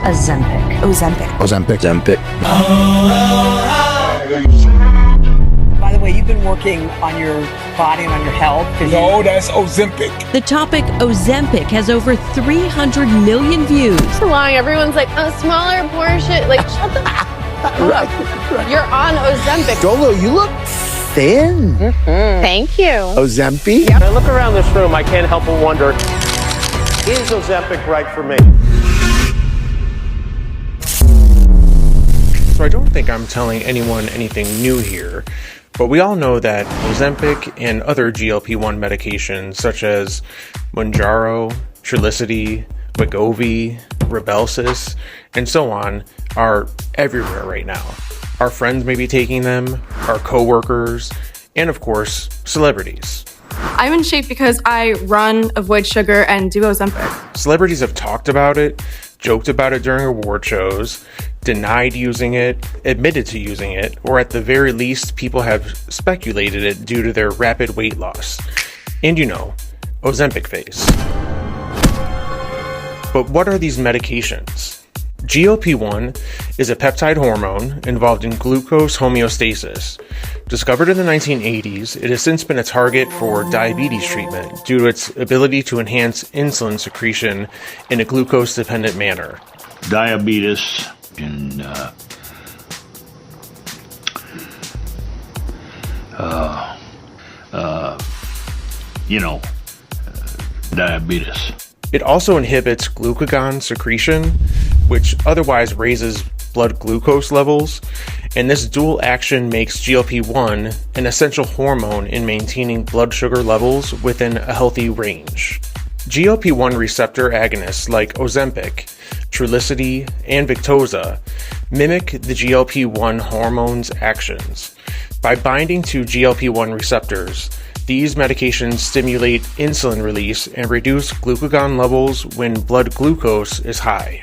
Ozempic. Ozempic. By the way, you've been working on your body and on your health. No, that's Ozempic. The topic Ozempic has over 300 million views. So long, everyone's like, a smaller portion. Like, shut the Right. You're on Ozempic. Dolo, you look thin. Thank you. Ozempic? When I look around this room, I can't help but wonder, is Ozempic right for me? So I don't think I'm telling anyone anything new here, but we all know that Ozempic and other GLP-1 medications such as Mounjaro, Trulicity, Wegovy, Rybelsus, and so on are everywhere right now. Our friends may be taking them, our coworkers, and of course, celebrities. I'm in shape because I run, avoid sugar, and do Ozempic. Celebrities have talked about it, joked about it during award shows, denied using it, admitted to using it, or at the very least, people have speculated it due to their rapid weight loss. And you know, Ozempic phase. But what are these medications? GLP-1 is a peptide hormone involved in glucose homeostasis. Discovered in the 1980s, it has since been a target for diabetes treatment due to its ability to enhance insulin secretion in a glucose-dependent manner. Diabetes and diabetes. It also inhibits glucagon secretion, which otherwise raises blood glucose levels, and this dual action makes GLP-1 an essential hormone in maintaining blood sugar levels within a healthy range. GLP-1 receptor agonists like Ozempic, Trulicity, and Victoza mimic the GLP-1 hormone's actions. By binding to GLP-1 receptors, these medications stimulate insulin release and reduce glucagon levels when blood glucose is high.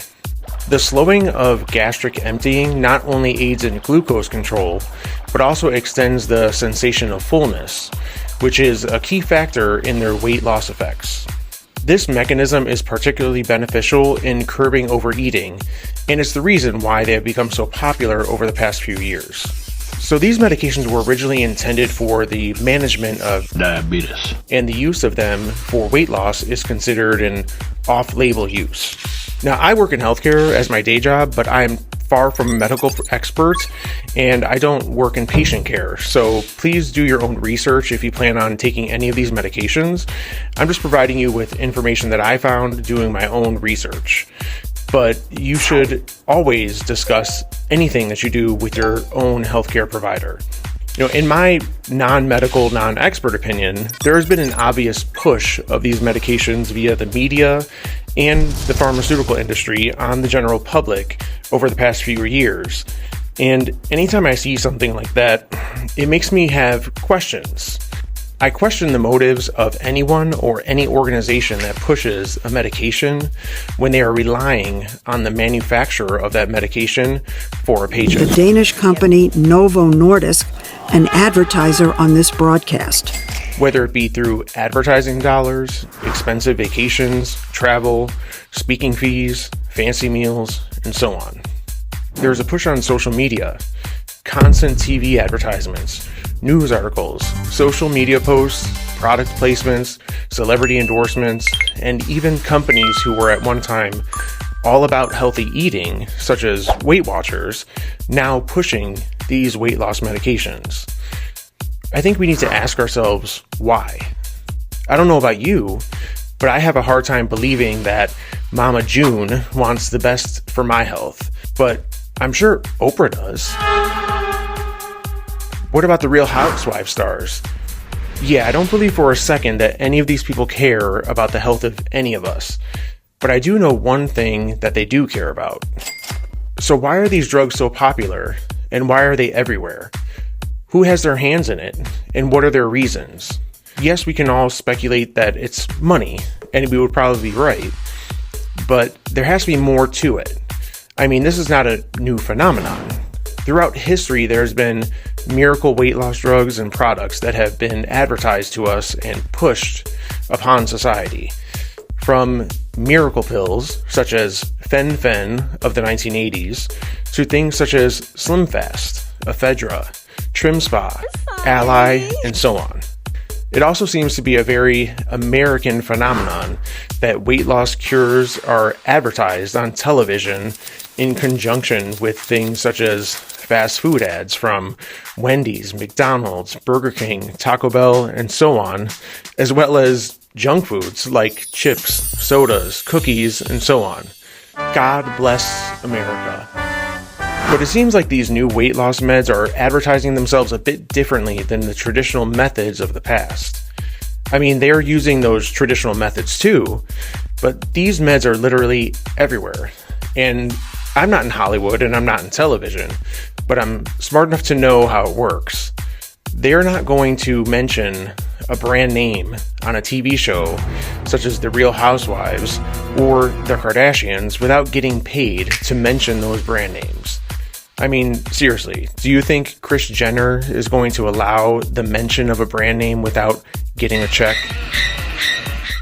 The slowing of gastric emptying not only aids in glucose control, but also extends the sensation of fullness, which is a key factor in their weight loss effects. This mechanism is particularly beneficial in curbing overeating, and it's the reason why they have become so popular over the past few years. So these medications were originally intended for the management of diabetes, and the use of them for weight loss is considered an off-label use. Now, I work in healthcare as my day job, but I'm far from a medical expert, and I don't work in patient care. So please do your own research if you plan on taking any of these medications. I'm just providing you with information that I found doing my own research. But you should always discuss anything that you do with your own healthcare provider. You know, in my non-medical, non-expert opinion, there has been an obvious push of these medications via the media and the pharmaceutical industry on the general public over the past few years. And anytime I see something like that, it makes me have questions. I question the motives of anyone or any organization that pushes a medication when they are relying on the manufacturer of that medication for a paycheck. The Danish company Novo Nordisk, an advertiser on this broadcast. Whether it be through advertising dollars, expensive vacations, travel, speaking fees, fancy meals, and so on. There's a push on social media, constant TV advertisements, news articles, social media posts, product placements, celebrity endorsements, and even companies who were at one time all about healthy eating, such as Weight Watchers, now pushing these weight loss medications. I think we need to ask ourselves why. I don't know about you, but I have a hard time believing that Mama June wants the best for my health, but I'm sure Oprah does. What about the Real Housewives stars? Yeah, I don't believe for a second that any of these people care about the health of any of us, but I do know one thing that they do care about. So why are these drugs so popular, and why are they everywhere? Who has their hands in it, and what are their reasons? Yes, we can all speculate that it's money, and we would probably be right, but there has to be more to it. I mean, this is not a new phenomenon. Throughout history, there's been miracle weight loss drugs and products that have been advertised to us and pushed upon society. From miracle pills, such as Fen-Phen of the 1980s, to things such as Slim Fast, Ephedra, Trim Spa, Ally, and so on. It also seems to be a very American phenomenon that weight loss cures are advertised on television in conjunction with things such as fast food ads from Wendy's, McDonald's, Burger King, Taco Bell, and so on, as well as junk foods like chips, sodas, cookies, and so on. God bless America. But it seems like these new weight loss meds are advertising themselves a bit differently than the traditional methods of the past. I mean, they are using those traditional methods too, but these meds are literally everywhere. And I'm not in Hollywood and I'm not in television, but I'm smart enough to know how it works. They're not going to mention a brand name on a TV show such as The Real Housewives or The Kardashians without getting paid to mention those brand names. I mean, seriously, do you think Kris Jenner is going to allow the mention of a brand name without getting a check?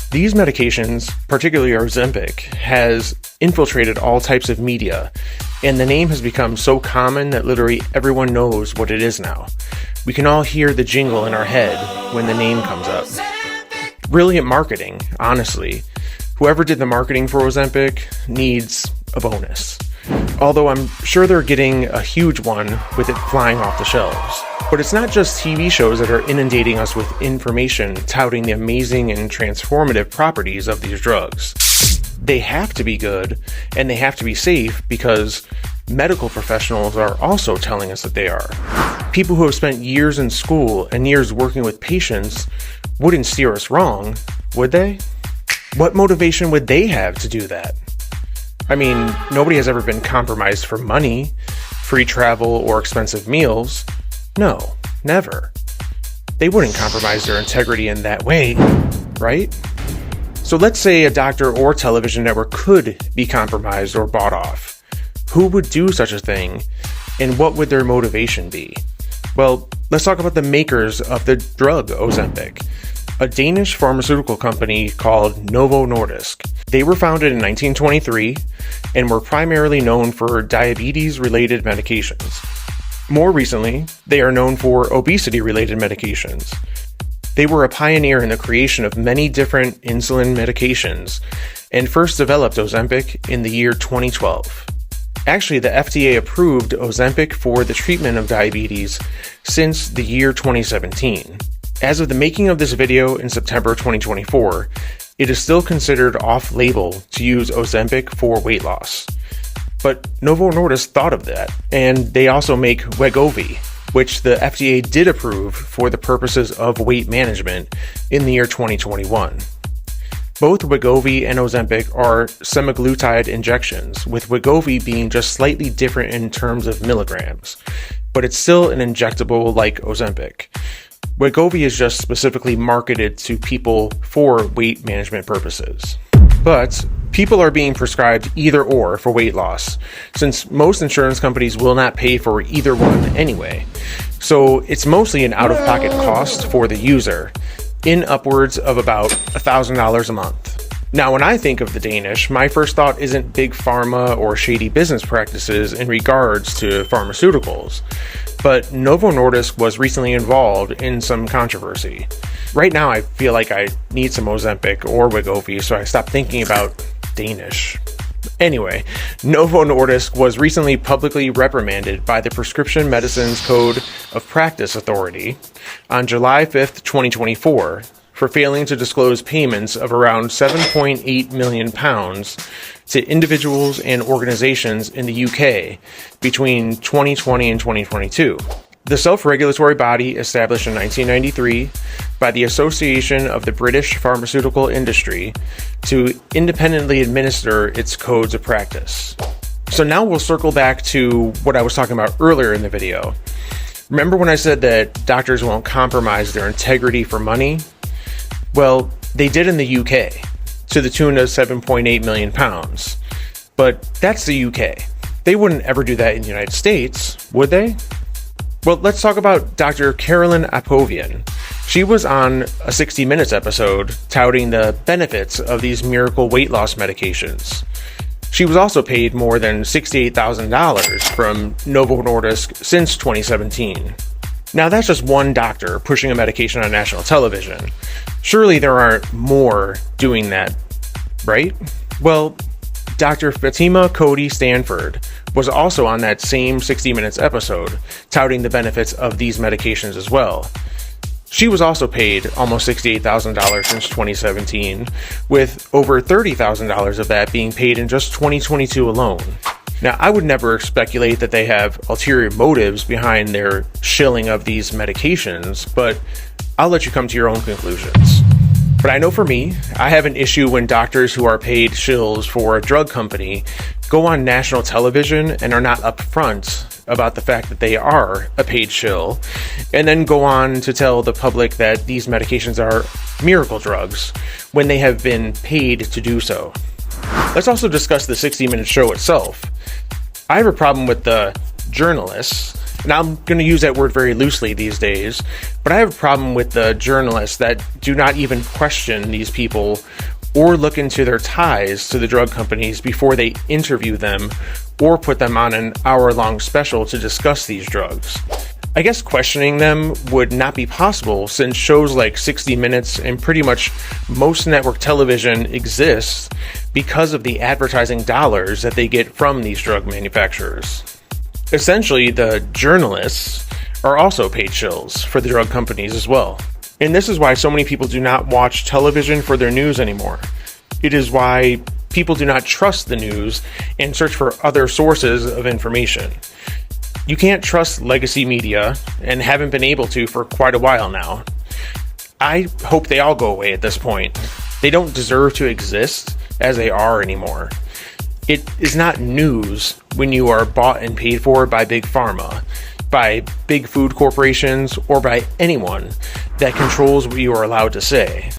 These medications, particularly Ozempic, has infiltrated all types of media, and the name has become so common that literally everyone knows what it is now. We can all hear the jingle in our head when the name comes up. Brilliant marketing, honestly. Whoever did the marketing for Ozempic needs a bonus. Although I'm sure they're getting a huge one with it flying off the shelves. But it's not just TV shows that are inundating us with information touting the amazing and transformative properties of these drugs. They have to be good, and they have to be safe because medical professionals are also telling us that they are. People who have spent years in school and years working with patients wouldn't steer us wrong, would they? What motivation would they have to do that? I mean, nobody has ever been compromised for money, free travel, or expensive meals. No, never. They wouldn't compromise their integrity in that way, right? So let's say a doctor or television network could be compromised or bought off. Who would do such a thing, and what would their motivation be? Well, let's talk about the makers of the drug Ozempic, a Danish pharmaceutical company called Novo Nordisk. They were founded in 1923 and were primarily known for diabetes-related medications. More recently, they are known for obesity-related medications. They were a pioneer in the creation of many different insulin medications and first developed Ozempic in the year 2012. Actually, the FDA approved Ozempic for the treatment of diabetes since the year 2017. As of the making of this video in September 2024, it is still considered off-label to use Ozempic for weight loss. But Novo Nordisk thought of that, and they also make Wegovy, which the FDA did approve for the purposes of weight management in the year 2021. Both Wegovy and Ozempic are semaglutide injections, with Wegovy being just slightly different in terms of milligrams, but it's still an injectable like Ozempic. Wegovy is just specifically marketed to people for weight management purposes. But people are being prescribed either or for weight loss, since most insurance companies will not pay for either one anyway. So it's mostly an out-of-pocket cost for the user, in upwards of about $1,000 a month. Now, when I think of the Danish, my first thought isn't big pharma or shady business practices in regards to pharmaceuticals, but Novo Nordisk was recently involved in some controversy. Right now, I feel like I need some Ozempic or Wegovy, so I stopped thinking about Danish. Anyway, Novo Nordisk was recently publicly reprimanded by the Prescription Medicines Code of Practice Authority on July 5th, 2024, for failing to disclose payments of around £7.8 million to individuals and organizations in the UK between 2020 and 2022. The self-regulatory body established in 1993 by the Association of the British Pharmaceutical Industry to independently administer its codes of practice. So now we'll circle back to what I was talking about earlier in the video. Remember when I said that doctors won't compromise their integrity for money? Well, they did in the UK, to the tune of £7.8 million. But that's the UK. They wouldn't ever do that in the United States, would they? Well, let's talk about Dr. Carolyn Apovian. She was on a 60 Minutes episode touting the benefits of these miracle weight loss medications. She was also paid more than $68,000 from Novo Nordisk since 2017. Now that's just one doctor pushing a medication on national television. Surely there aren't more doing that, right? Well, Dr. Fatima Cody Stanford was also on that same 60 Minutes episode, touting the benefits of these medications as well. She was also paid almost $68,000 since 2017, with over $30,000 of that being paid in just 2022 alone. Now, I would never speculate that they have ulterior motives behind their shilling of these medications, but I'll let you come to your own conclusions. But I know for me, I have an issue when doctors who are paid shills for a drug company go on national television and are not upfront about the fact that they are a paid shill, and then go on to tell the public that these medications are miracle drugs when they have been paid to do so. Let's also discuss the 60 Minutes show itself. I have a problem with the journalists, and I'm going to use that word very loosely these days, but I have a problem with the journalists that do not even question these people or look into their ties to the drug companies before they interview them or put them on an hour-long special to discuss these drugs. I guess questioning them would not be possible since shows like 60 Minutes and pretty much most network television exists because of the advertising dollars that they get from these drug manufacturers. Essentially, the journalists are also paid shills for the drug companies as well. And this is why so many people do not watch television for their news anymore. It is why people do not trust the news and search for other sources of information. You can't trust legacy media and haven't been able to for quite a while now. I hope they all go away at this point. They don't deserve to exist as they are anymore. It is not news when you are bought and paid for by big pharma, by big food corporations, or by anyone that controls what you are allowed to say.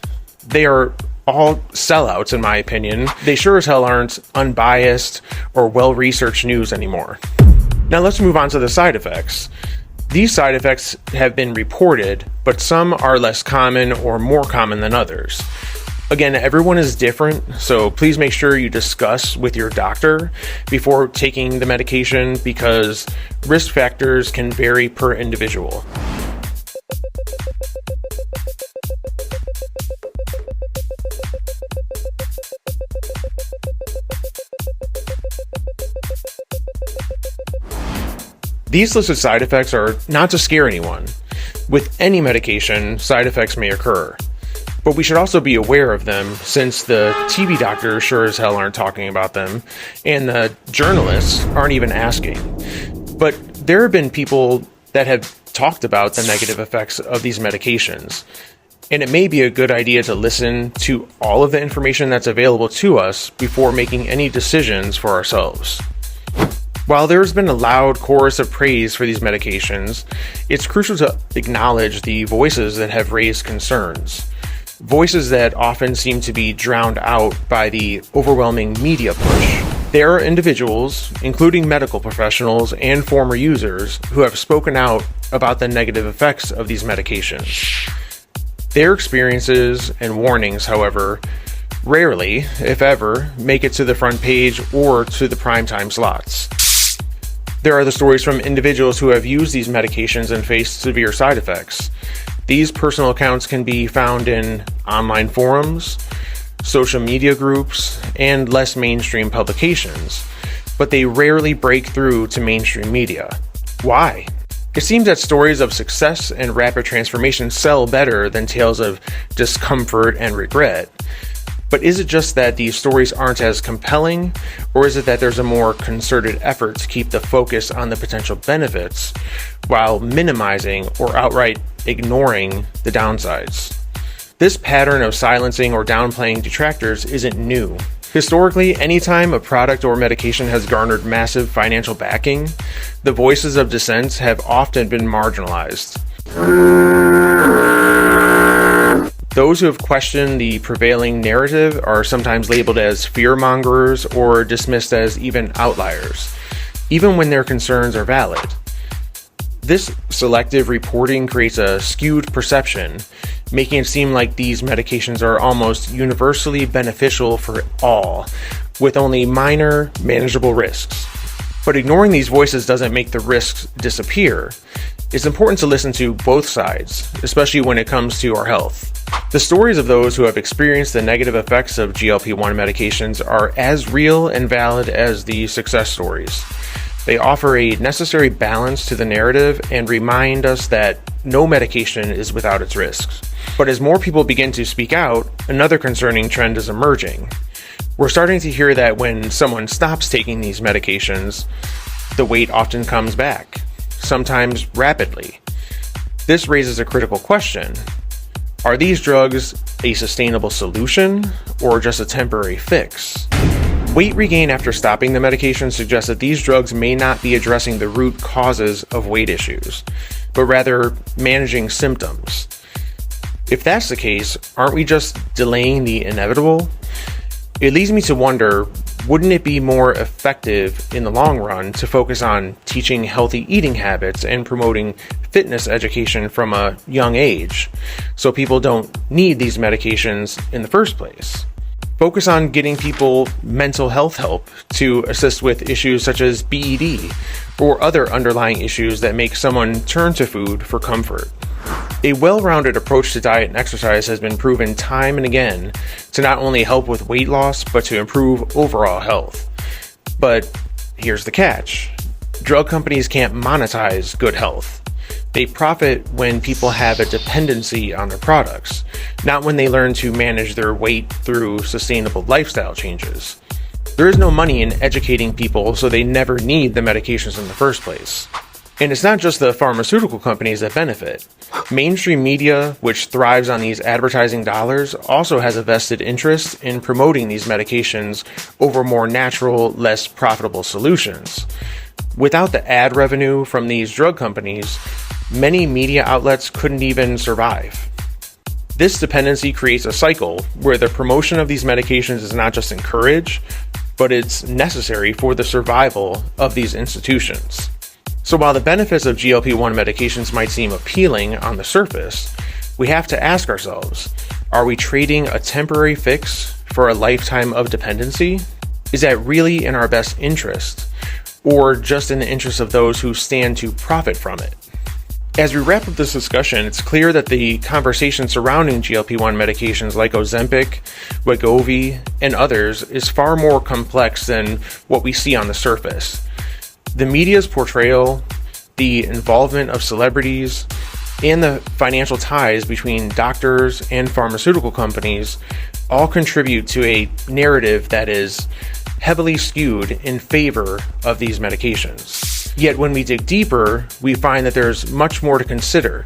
They are all sellouts, in my opinion. They sure as hell aren't unbiased or well-researched news anymore. Now let's move on to the side effects. These side effects have been reported, but some are less common or more common than others. Again, everyone is different, so please make sure you discuss with your doctor before taking the medication because risk factors can vary per individual. These listed side effects are not to scare anyone. With any medication, side effects may occur. But we should also be aware of them since the TV doctors sure as hell aren't talking about them, and the journalists aren't even asking. But there have been people that have talked about the negative effects of these medications, and it may be a good idea to listen to all of the information that's available to us before making any decisions for ourselves. While there's been a loud chorus of praise for these medications, it's crucial to acknowledge the voices that have raised concerns. Voices that often seem to be drowned out by the overwhelming media push. There are individuals, including medical professionals and former users, who have spoken out about the negative effects of these medications. Their experiences and warnings, however, rarely, if ever, make it to the front page or to the primetime slots. There are the stories from individuals who have used these medications and faced severe side effects. These personal accounts can be found in online forums, social media groups, and less mainstream publications, but they rarely break through to mainstream media. Why? It seems that stories of success and rapid transformation sell better than tales of discomfort and regret. But is it just that these stories aren't as compelling, or is it that there's a more concerted effort to keep the focus on the potential benefits while minimizing or outright ignoring the downsides? This pattern of silencing or downplaying detractors isn't new. Historically, anytime a product or medication has garnered massive financial backing, the voices of dissent have often been marginalized. Those who have questioned the prevailing narrative are sometimes labeled as fear-mongers or dismissed as even outliers, even when their concerns are valid. This selective reporting creates a skewed perception, making it seem like these medications are almost universally beneficial for all, with only minor, manageable risks. But ignoring these voices doesn't make the risks disappear. It's important to listen to both sides, especially when it comes to our health. The stories of those who have experienced the negative effects of GLP-1 medications are as real and valid as the success stories. They offer a necessary balance to the narrative and remind us that no medication is without its risks. But as more people begin to speak out, another concerning trend is emerging. We're starting to hear that when someone stops taking these medications, the weight often comes back, sometimes rapidly. This raises a critical question. Are these drugs a sustainable solution or just a temporary fix? Weight regain after stopping the medication suggests that these drugs may not be addressing the root causes of weight issues, but rather managing symptoms. If that's the case, aren't we just delaying the inevitable? It leads me to wonder, wouldn't it be more effective in the long run to focus on teaching healthy eating habits and promoting fitness education from a young age, so people don't need these medications in the first place? Focus on getting people mental health help to assist with issues such as BED or other underlying issues that make someone turn to food for comfort. A well-rounded approach to diet and exercise has been proven time and again to not only help with weight loss, but to improve overall health. But here's the catch. Drug companies can't monetize good health. They profit when people have a dependency on their products, not when they learn to manage their weight through sustainable lifestyle changes. There is no money in educating people, so they never need the medications in the first place. And it's not just the pharmaceutical companies that benefit. Mainstream media, which thrives on these advertising dollars, also has a vested interest in promoting these medications over more natural, less profitable solutions. Without the ad revenue from these drug companies, many media outlets couldn't even survive. This dependency creates a cycle where the promotion of these medications is not just encouraged, but it's necessary for the survival of these institutions. So while the benefits of GLP-1 medications might seem appealing on the surface, we have to ask ourselves, are we trading a temporary fix for a lifetime of dependency? Is that really in our best interest, or just in the interest of those who stand to profit from it? As we wrap up this discussion, it's clear that the conversation surrounding GLP-1 medications like Ozempic, Wegovy, and others is far more complex than what we see on the surface. The media's portrayal, the involvement of celebrities, and the financial ties between doctors and pharmaceutical companies all contribute to a narrative that is heavily skewed in favor of these medications. Yet when we dig deeper, we find that there's much more to consider,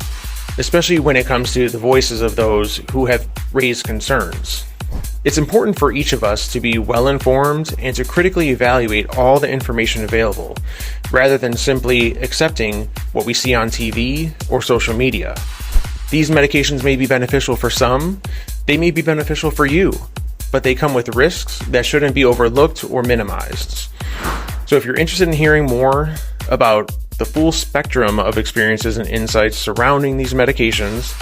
especially when it comes to the voices of those who have raised concerns. It's important for each of us to be well-informed and to critically evaluate all the information available, rather than simply accepting what we see on TV or social media. These medications may be beneficial for some, they may be beneficial for you, but they come with risks that shouldn't be overlooked or minimized. So if you're interested in hearing more about the full spectrum of experiences and insights surrounding these medications,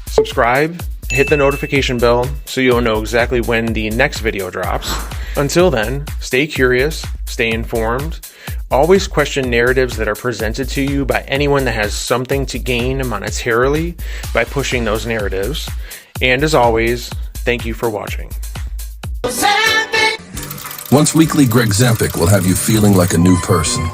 subscribe, hit the notification bell so you'll know exactly when the next video drops. Until then, stay curious, stay informed, always question narratives that are presented to you by anyone that has something to gain monetarily by pushing those narratives. And as always, thank you for watching. Once weekly, Greg Zempic will have you feeling like a new person.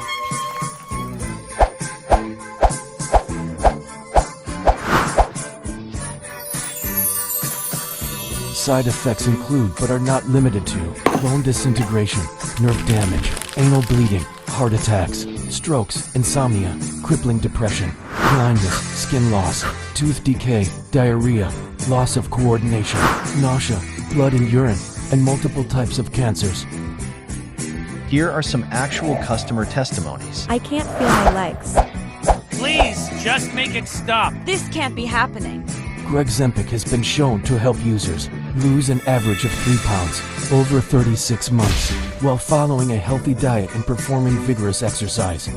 Side effects include, but are not limited to, bone disintegration, nerve damage, anal bleeding, heart attacks, strokes, insomnia, crippling depression, blindness, skin loss, tooth decay, diarrhea, loss of coordination, nausea, blood in urine, and multiple types of cancers. Here are some actual customer testimonies. I can't feel my legs. Please, just make it stop. This can't be happening. Greg Zempic has been shown to help users lose an average of 3 pounds over 36 months while following a healthy diet and performing vigorous exercise.